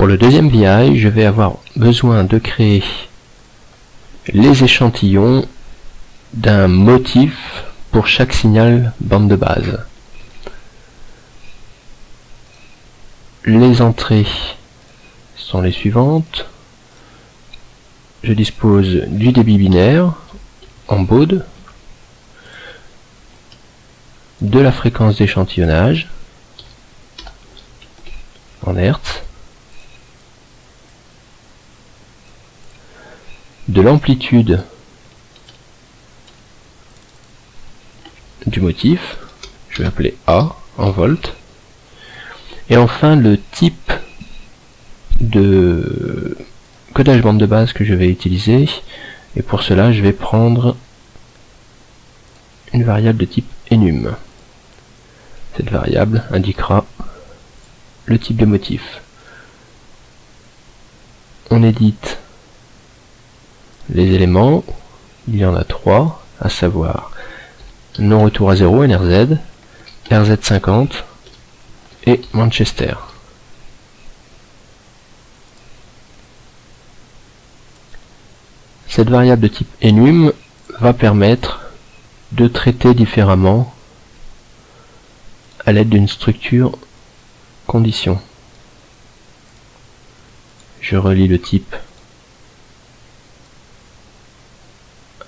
pour le deuxième VI, je vais avoir besoin de créer les échantillons d'un motif pour chaque signal bande de base. Les entrées sont les suivantes. Je dispose du débit binaire en baud, de la fréquence d'échantillonnage en Hertz, de l'amplitude du motif, je vais appeler A en volts, et enfin le type de codage bande de base que je vais utiliser, et pour cela je vais prendre une variable de type enum. Cette variable indiquera le type de motif. On édite les éléments, il y en a 3, à savoir non retour à 0 NRZ, RZ50 et Manchester. Cette variable de type enum va permettre de traiter différemment à l'aide d'une structure condition. Je relie le type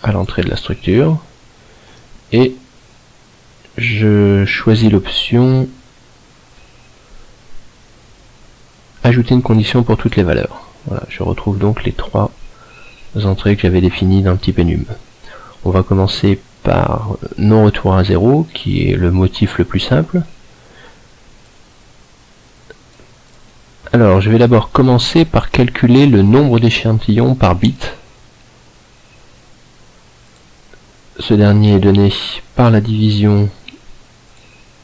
à l'entrée de la structure et je choisis l'option ajouter une condition pour toutes les valeurs. Voilà, je retrouve donc les 3 entrées que j'avais définies dans le type enum. On va commencer par non retour à 0 qui est le motif le plus simple. Alors je vais d'abord commencer par calculer le nombre d'échantillons par bit. Ce dernier est donné par la division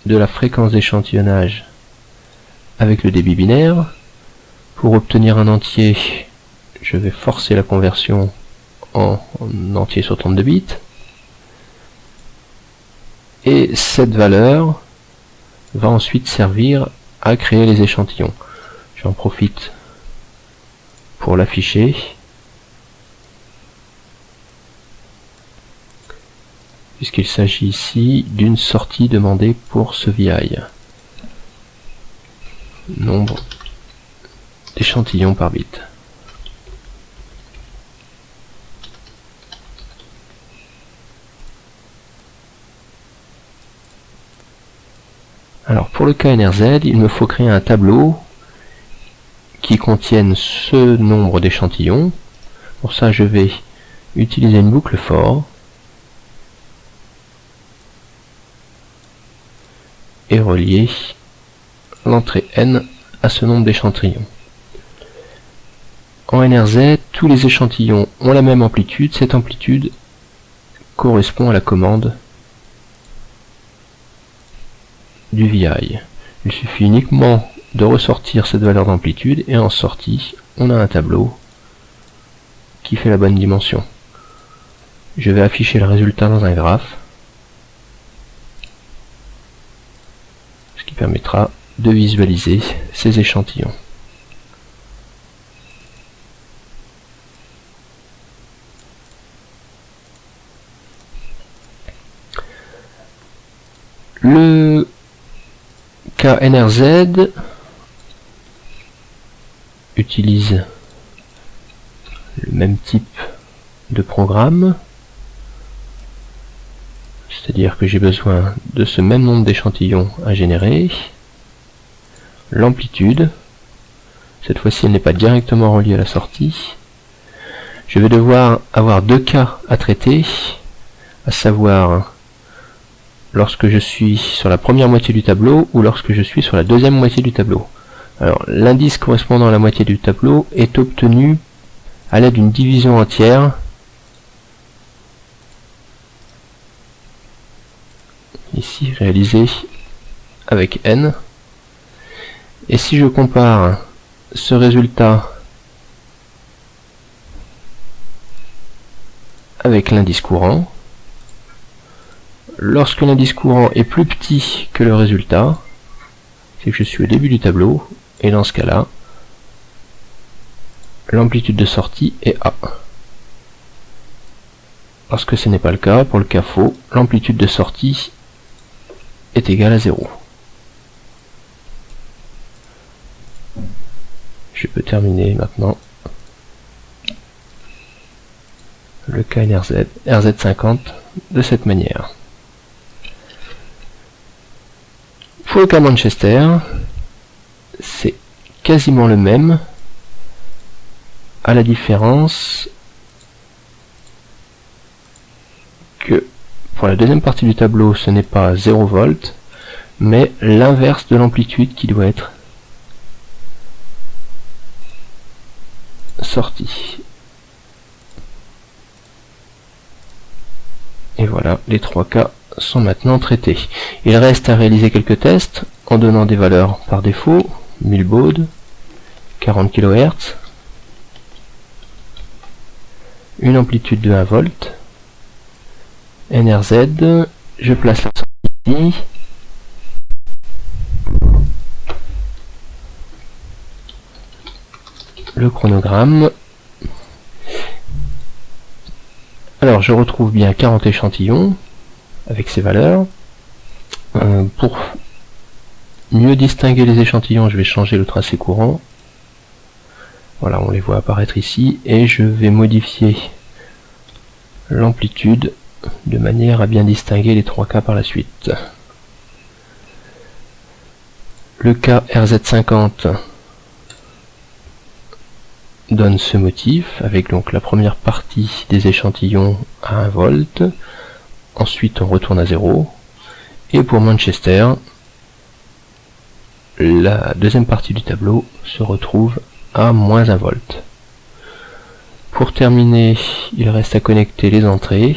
de la fréquence d'échantillonnage avec le débit binaire. Pour obtenir un entier, je vais forcer la conversion en entier sur 32 bits. Et cette valeur va ensuite servir à créer les échantillons. J'en profite pour l'afficher. Puisqu'il s'agit ici d'une sortie demandée pour ce VI. Nombre d'échantillons par bit. Alors pour le cas NRZ, il me faut créer un tableau qui contienne ce nombre d'échantillons. Pour ça, je vais utiliser une boucle for et relier l'entrée n à ce nombre d'échantillons. En NRZ, tous les échantillons ont la même amplitude. Cette amplitude correspond à la commande du VI. Il suffit uniquement de ressortir cette valeur d'amplitude et en sortie, on a un tableau qui fait la bonne dimension. Je vais afficher le résultat dans un graphe, ce qui permettra de visualiser ces échantillons. Le cas NRZ utilise le même type de programme, c'est-à-dire que j'ai besoin de ce même nombre d'échantillons à générer. L'amplitude, cette fois-ci elle n'est pas directement reliée à la sortie. Je vais devoir avoir 2 cas à traiter, à savoir lorsque je suis sur la première moitié du tableau ou lorsque je suis sur la deuxième moitié du tableau. Alors l'indice correspondant à la moitié du tableau est obtenu à l'aide d'une division entière ici réalisée avec n. Et si je compare ce résultat avec l'indice courant, lorsque l'indice courant est plus petit que le résultat, c'est que je suis au début du tableau, et dans ce cas-là, l'amplitude de sortie est A. Lorsque ce n'est pas le cas, pour le cas faux, l'amplitude de sortie est égale à 0. Je peux terminer maintenant le cas NRZ, RZ50 de cette manière. Pour le cas Manchester, c'est quasiment le même, à la différence que pour la deuxième partie du tableau, ce n'est pas 0 volt, mais l'inverse de l'amplitude qui doit être sortie. Et voilà, les 3 cas sont maintenant traités. Il reste à réaliser quelques tests en donnant des valeurs par défaut, 1000 bauds, 40 kHz, une amplitude de 1 volt, NRZ, je place la sortie ici, le chronogramme. Alors je retrouve bien 40 échantillons avec ces valeurs. Pour mieux distinguer les échantillons, je vais changer le tracé courant. Voilà, on les voit apparaître ici, et je vais modifier l'amplitude de manière à bien distinguer les 3 cas par la suite. Le cas RZ50 donne ce motif, avec donc la première partie des échantillons à 1 volt, ensuite on retourne à 0, et pour Manchester, la deuxième partie du tableau se retrouve à moins 1 volt. Pour terminer, il reste à connecter les entrées.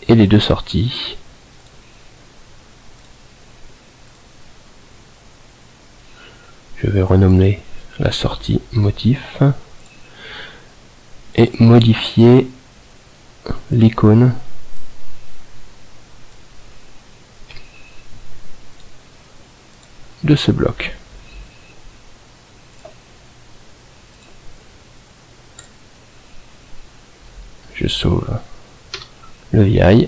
Et les deux sorties. Je vais renommer la sortie motif et modifier l'icône de ce bloc. Je sauve le VI.